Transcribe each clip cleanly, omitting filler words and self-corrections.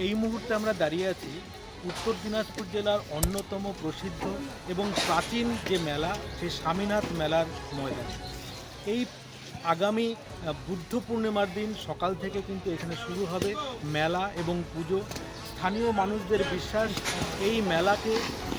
এই মুহূর্তে আমরা দাঁড়িয়ে আছি উত্তর দিনাজপুর জেলার অন্যতম প্রসিদ্ধ এবং প্রাচীন যে মেলা সেই স্বামীনাথ মেলার ময়দানে। এই আগামী বুদ্ধ পূর্ণিমার দিন সকাল থেকে কিন্তু এখানে শুরু হবে মেলা এবং পুজো। স্থানীয় মানুষদের বিশ্বাস এই মেলাকে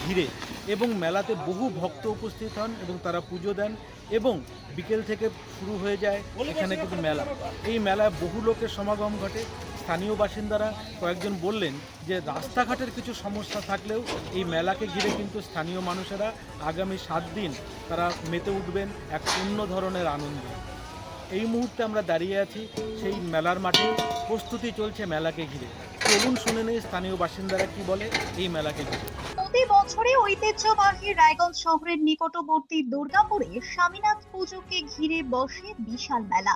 ঘিরে এবং মেলাতে বহু ভক্ত উপস্থিত হন এবং তারা পুজো দেন এবং বিকেল থেকে শুরু হয়ে যায় এখানে কিন্তু মেলা। এই মেলায় বহু লোকের সমাগম ঘটে। স্থানীয় বাসিন্দারা কয়েকজন বললেন যে রাস্তাঘাটের কিছু সমস্যা থাকলেও এই মেলাকে ঘিরে কিন্তু স্থানীয় মানুষেরা আগামী 7 দিন তারা মেতে উঠবেন এক অন্য ধরনের আনন্দে। এই মুহূর্তে আমরা দাঁড়িয়ে আছি সেই মেলার মাঠে, প্রস্তুতি চলছে মেলাকে ঘিরে। চলুন শুনে নেই স্থানীয় বাসিন্দারা কি বলে এই মেলাকে ঘিরে। প্রতি বছরে ঐতিহ্যবাহী রায়গঞ্জ শহরের নিকটবর্তী দুর্গাপুরে স্বামীনাথ পুজোকে ঘিরে বসে বিশাল মেলা।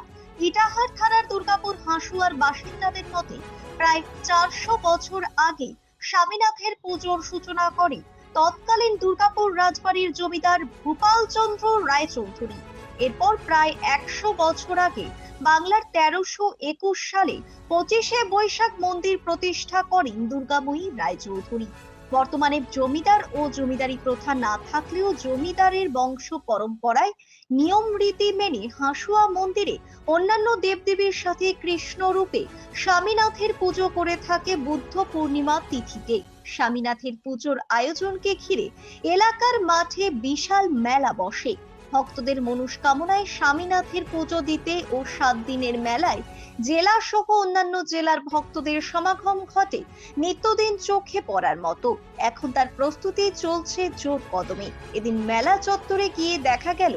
ইটাহার থানার দুর্গাপুর হাঁসুয়ার বাসিন্দাদের মতে প্রায় 400 বছর আগে স্বামীনাথের পুজোর সূচনা করে তৎকালীন দুর্গাপুর রাজবাড়ির জমিদার ভূপালচন্দ্র রায়চৌধুরী। এরপর প্রায় 100 বছর আগে বাংলার 1321 সালে 25শে বৈশাখ মন্দির প্রতিষ্ঠা করেন দুর্গাময়ী রায়চৌধুরী। বর্তমানে জমিদার ও জমিদারি প্রথা না থাকলেও জমিদারের বংশ পরম্পরায় নিয়ম রীতি মেনে হাঁসুয়া মন্দিরে অন্যান্য দেবদেবীর সাথে কৃষ্ণ রূপে স্বামীনাথের পুজো করে থাকে বুদ্ধ পূর্ণিমা তিথিতে। স্বামীনাথের পুজোর আয়োজনকে ঘিরে এলাকার মাঠে বিশাল মেলা বসে। ভক্তদের মনস্কামনায় স্বামীনাথের পুজো দিতে ও 7 দিনের মেলায় জেলা সহ অন্যান্য জেলার ভক্তদের সমাগম ঘটে নিত্যদিন চোখে পড়ার মতো। এখন তার প্রস্তুতি চলছে জোর কদমে। এদিন মেলা চত্বরে গিয়ে দেখা গেল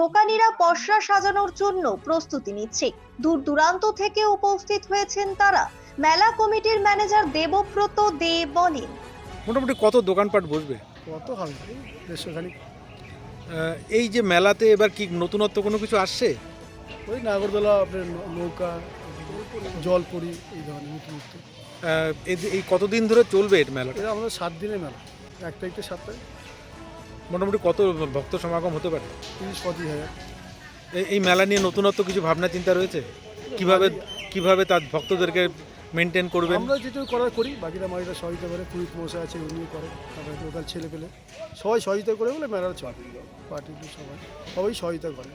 দোকানিরা পসরা সাজানোর জন্য প্রস্তুতি নিচ্ছে। দূর দূরান্ত থেকে উপস্থিত হয়েছেন তারা। মেলা কমিটির ম্যানেজার দেবব্রত দে বলেন, মোটামুটি কত দোকানপাট বসবে? কত হবে 150 এই যে মেলাতে এবার কি নতুনত্ব কোনো কিছু আসছে? ওই নাগরদোলা, আপনার নৌকা, জলপুরি, এই ধরনের নতুন। এই কতদিন ধরে চলবে এই মেলাটা? এটা আমাদের 7 দিনের মেলা, 1 তারিখ থেকে 7 তারিখ। মোটামুটি কত ভক্ত সমাগম হতে পারে? 30-35 হাজার। এই মেলা নিয়ে নতুনত্ব কিছু ভাবনা চিন্তা রয়েছে? কিভাবে তার ভক্তদেরকে মেনটেন করবেন? আমরা যেটুকু করার করি, বাকিরা মালিকরা সহযোগিতা করে, পুলিশ মশাই আছে উনিও করে, তারপরে লোকাল ছেলে পেলে সবাই সহযোগিতা করে বলে মেলাটা চলে। পার্টির সবাই সহযোগিতা করে।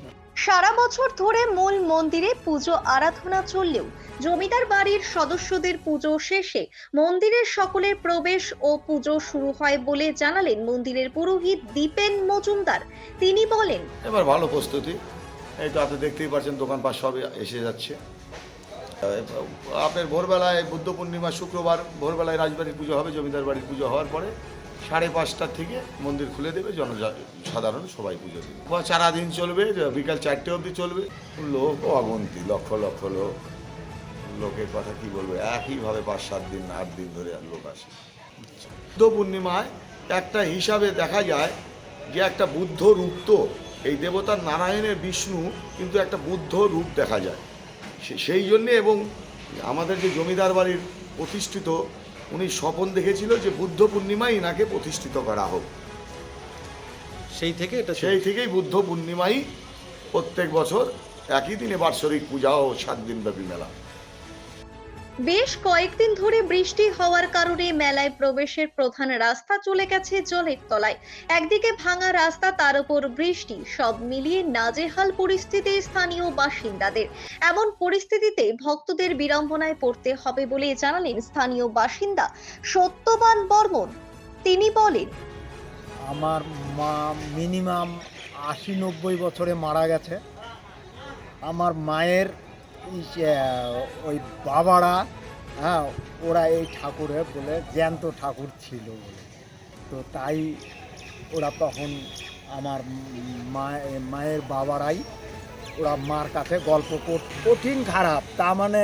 সারা বছর ধরে মূল মন্দিরে পুজো আরাধনা চললেও জমিদার বাড়ির সদস্যদের পুজো শেষে মন্দিরের সকলের প্রবেশ ও পুজো শুরু হয় বলে জানালেন মন্দিরের পুরোহিত দীপেন মজুমদার। তিনি বলেন, এবার ভালো প্রস্তুতি। এই তো আপনি দেখতেই পাচ্ছেন দোকানপাট সব এসে যাচ্ছে। আপনার ভোরবেলায় বুদ্ধ পূর্ণিমা শুক্রবার ভোরবেলায় রাজবাড়ির পুজো হবে। জমিদার বাড়ির পুজো হওয়ার পরে 5:30 থেকে মন্দির খুলে দেবে, সাধারণ সবাই পুজো দেবে। সারাদিন চলবে, বিকাল 4টে অবধি চলবে। লোক অগন্তি, লক্ষ লক্ষ লোক। লোকের কথা কি বলবো, একইভাবে 5-7 দিন 8 দিন ধরে লোক আসে। বুদ্ধ পূর্ণিমায় একটা হিসাবে দেখা যায় যে একটা বুদ্ধ রূপ, তো এই দেবতার নারায়ণের বিষ্ণু কিন্তু একটা বুদ্ধ রূপ দেখা যায় সেই জন্যে। এবং আমাদের যে জমিদার বাড়ির প্রতিষ্ঠিত, উনি স্বপন দেখেছিল যে বুদ্ধ পূর্ণিমায় ইনাকে প্রতিষ্ঠিত করা হোক। সেই থেকেই বুদ্ধ পূর্ণিমাই প্রত্যেক বছর একই দিনে বার্ষিক পূজা ও 7 দিনব্যাপী মেলা। বেশ কয়েকদিন ধরে বৃষ্টি হওয়ার কারণে মেলায় প্রবেশের প্রধান রাস্তা চলে গেছে জলের তলায়। একদিকে ভাঙা রাস্তা, তার উপর বৃষ্টি, সব মিলিয়ে নাজেহাল পরিস্থিতি স্থানীয় বাসিন্দাদের। এমন পরিস্থিতিতে ভক্তদের বিড়ম্বনায় পড়তে হবে বলে জানালেন স্থানীয় বাসিন্দা সত্যবান বর্মন। তিনি বলেন, আমার মা মিনিমাম 80-90 বছরে মারা গেছে। আমার মায়ের ওই বাবারা, ওরা এই ঠাকুরের বলে জ্যান্ত ঠাকুর ছিল বলে, তো তাই ওরা তখন আমার মায়ের বাবারাই ওরা মার কাছে গল্প কঠিন খারাপ, তা মানে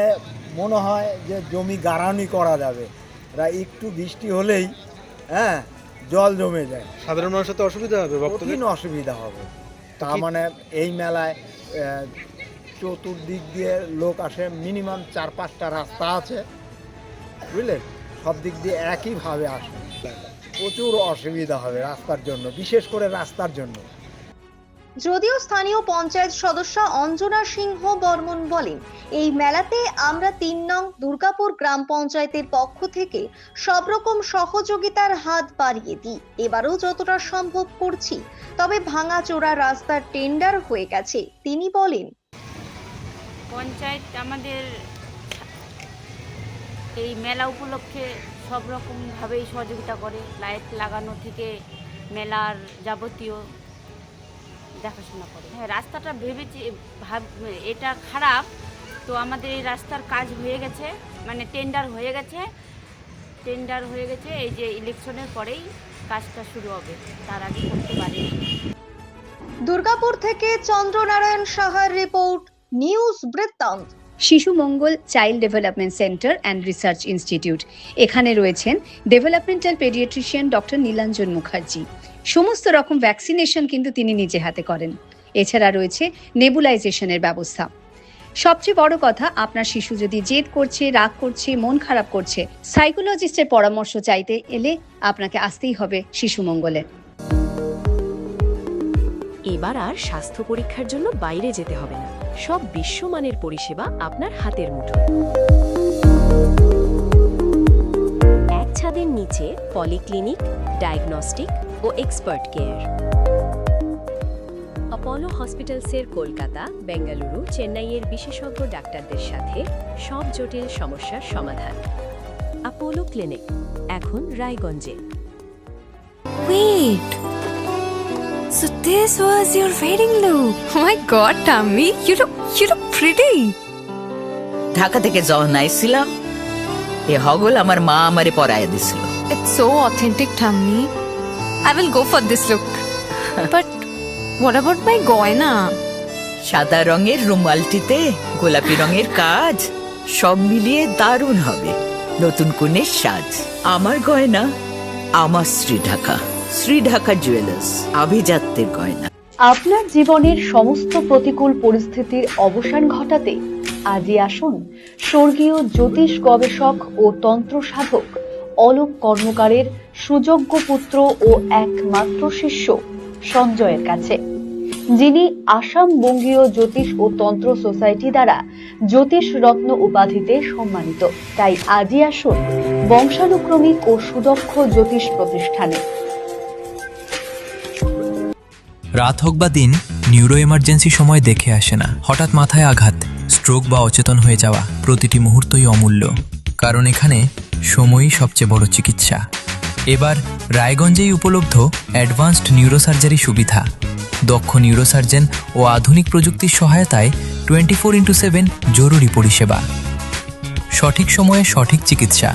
মনে হয় যে জমি গারানি করা যাবে। ওরা একটু বৃষ্টি হলেই জল জমে যায়, সাধারণ মানুষের তো অসুবিধা হবে, কঠিন অসুবিধা হবে। তা মানে এই মেলায় চতুর্দিক দিয়ে লোক আসে, মিনিমাম 4-5টা রাস্তা আছে, বুঝলেন, সব দিক দিয়ে একইভাবে আসে। প্রচুর অসুবিধা হবে রাস্তার জন্য, বিশেষ করে রাস্তার জন্য। যদিও স্থানীয় পঞ্চায়েত সদস্য অঞ্জনা সিংহ বর্মন বলেন, এই মেলাতে আমরা 3 নং দুর্গাপুর গ্রাম পঞ্চায়েতের পক্ষ থেকে সব রকম সহযোগিতার হাত বাড়িয়ে দিই। এবারও যতটা সম্ভব করছি, তবে ভাঙাচোরা রাস্তার টেন্ডার হয়ে গেছে। তিনি বলেন, পঞ্চায়েত আমাদের এই মেলা উপলক্ষে সব রকমভাবেই সহযোগিতা করে, লাইট লাগানো থেকে মেলার যাবতীয় দেখাশোনা করে। হ্যাঁ, রাস্তাটা ভেবেছি এটা খারাপ, তো আমাদের এই রাস্তার কাজ হয়ে গেছে, মানে টেন্ডার হয়ে গেছে। এই যে ইলেকশনের পরেই কাজটা শুরু হবে, তার আগে করতে পারিনি। দুর্গাপুর থেকে চন্দ্রনারায়ণ সাহার রিপোর্ট, নিউজ বৃত্তান্ত। শিশু মঙ্গল child development centre and research institute. এখানে রয়েছেন developmental pediatrician doctor Nilanjan Mukherjee. সমস্ত রকম ভ্যাকসিনেশন কিন্তু তিনি নিজে হাতে করেন। এছাড়া রয়েছে নেবুলাইজেশনের ব্যবস্থা। সবচেয়ে বড় কথা, আপনার শিশু যদি জেদ করছে, রাগ করছে, মন খারাপ করছে, সাইকোলজিস্টের পরামর্শ চাইতে এলে আপনাকে আসতেই হবে শিশু মঙ্গলে। এবার আর স্বাস্থ্য পরীক্ষার জন্য বাইরে যেতে হবে না, সব বিশ্বমানের পরিষেবা আপনার হাতের মুঠোয়। এক ছাদের নিচে পলিক্লিনিক, ডায়াগনস্টিক ও এক্সপার্ট কেয়ার। অপোলো হসপিটালসের কলকাতা, বেঙ্গালুরু, চেন্নাইয়ের বিশেষজ্ঞ ডাক্তারদের সাথে সব জটিল সমস্যার সমাধান। অপোলো ক্লিনিক এখন রায়গঞ্জে। Wait. So this was your wedding look. Oh my god, Tammy, you look pretty. Dhaka থেকে যখন আইছিলাম, এ হগল আমার মা আমারে পরায় দিছিল। It's so authentic, Tammy. I will go for this look. But what about my goina? সাদা রঙের রুমালটিতে গোলাপি রঙের কাজ, সব মিলিয়ে দারুণ হবে। নতুন কনের সাজ। আমার গয়না আমার শ্রী ঢাকা জুয়েলার্স, আভিজাত্যের গয়না। আপনার জীবনের সমস্ত প্রতিকূল পরিস্থিতির অবসান ঘটাতে আজই আসুন স্বর্গীয় জ্যোতিষ গবেষক ও তন্ত্র সাধক অলোক কর্মকারের সুযোগ্য পুত্র ও একমাত্র শিষ্য সঞ্জয়ের কাছে, যিনি আসাম বঙ্গীয় জ্যোতিষ ও তন্ত্র সোসাইটি দ্বারা জ্যোতিষ রত্ন উপাধিতে সম্মানিত। তাই আজই আসুন বংশানুক্রমিক ও সুদক্ষ জ্যোতিষ প্রতিষ্ঠানে। রাত হোক বা দিন, নিউরো এমার্জেন্সি সময় দেখে আসে না। হঠাৎ মাথায় আঘাত, স্ট্রোক বা অচেতন হয়ে যাওয়া, প্রতিটি মুহূর্তই অমূল্য, কারণ এখানে সময়ই সবচেয়ে বড় চিকিৎসা। এবার রায়গঞ্জেই উপলব্ধ অ্যাডভান্সড নিউরোসার্জারি সুবিধা। দক্ষ নিউরোসার্জন ও আধুনিক প্রযুক্তির সহায়তায় 24x7 জরুরি পরিষেবা। সঠিক সময়ে সঠিক চিকিৎসা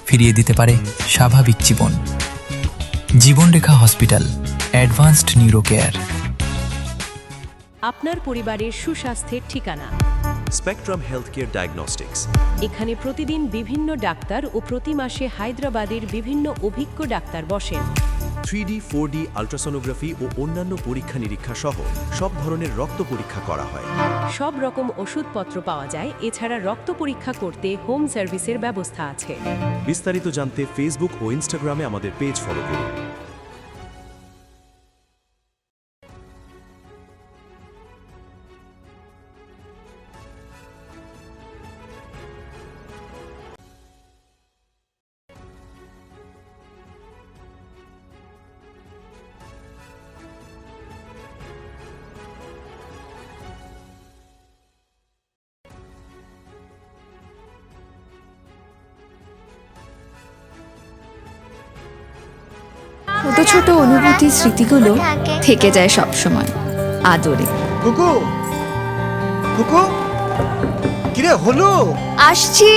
ফিরিয়ে দিতে পারে স্বাভাবিক জীবন। জীবনরেখা হসপিটাল, অ্যাডভান্সড নিউরো কেয়ার। আপনার পরিবারের সুস্বাস্থ্যের ঠিকানা স্পেকট্রাম হেলথকেয়ার ডায়াগনস্টিক্স। এখানে প্রতিদিন বিভিন্ন ডাক্তার ও প্রতি মাসে হায়দ্রাবাদের বিভিন্ন অভিজ্ঞ ডাক্তার বসেন। 3D, 4D আল্ট্রাসোনোগ্রাফি ও অন্যান্য পরীক্ষা নিরীক্ষা সহ সব ধরনের রক্ত পরীক্ষা করা হয়। সব রকম ওষুধপত্র পাওয়া যায়। এছাড়া রক্ত পরীক্ষা করতে হোম সার্ভিসের ব্যবস্থা আছে। বিস্তারিত জানতে ফেসবুক ও ইনস্টাগ্রামে আমাদের পেজ ফলো করুন। ছোট ছোট অনুভূতি, স্মৃতিগুলো থেকে যায় সব সময় আদরে। কুকু কুকু, কিরে হলো? আসছি।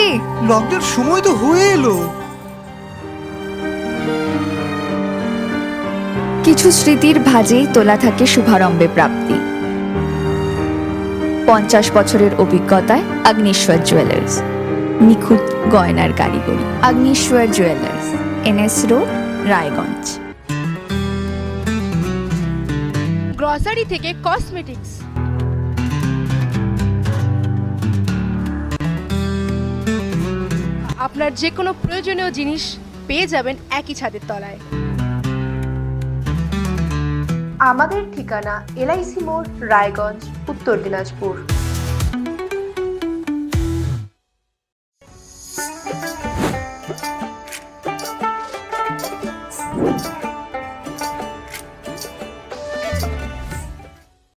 লকডাউন সময় তো হয়ে এলো। কিছু স্মৃতির ভাজেই তোলা থাকে শুভারম্ভে প্রাপ্তি। 50 বছরের অভিজ্ঞতায় অগ্নিশ্বর জুয়েলার্স, নিখুঁত গয়নার কারিগরি। Agnishwar jewellers, NS road, Raiganj. Grocery থেকে কসমেটিক্স, আপনার যে কোনো প্রয়োজনীয় জিনিস পেয়ে যাবেন একই ছাদের তলায়। আমাদের ঠিকানা LIC মোড়, রায়গঞ্জ, উত্তর দিনাজপুর।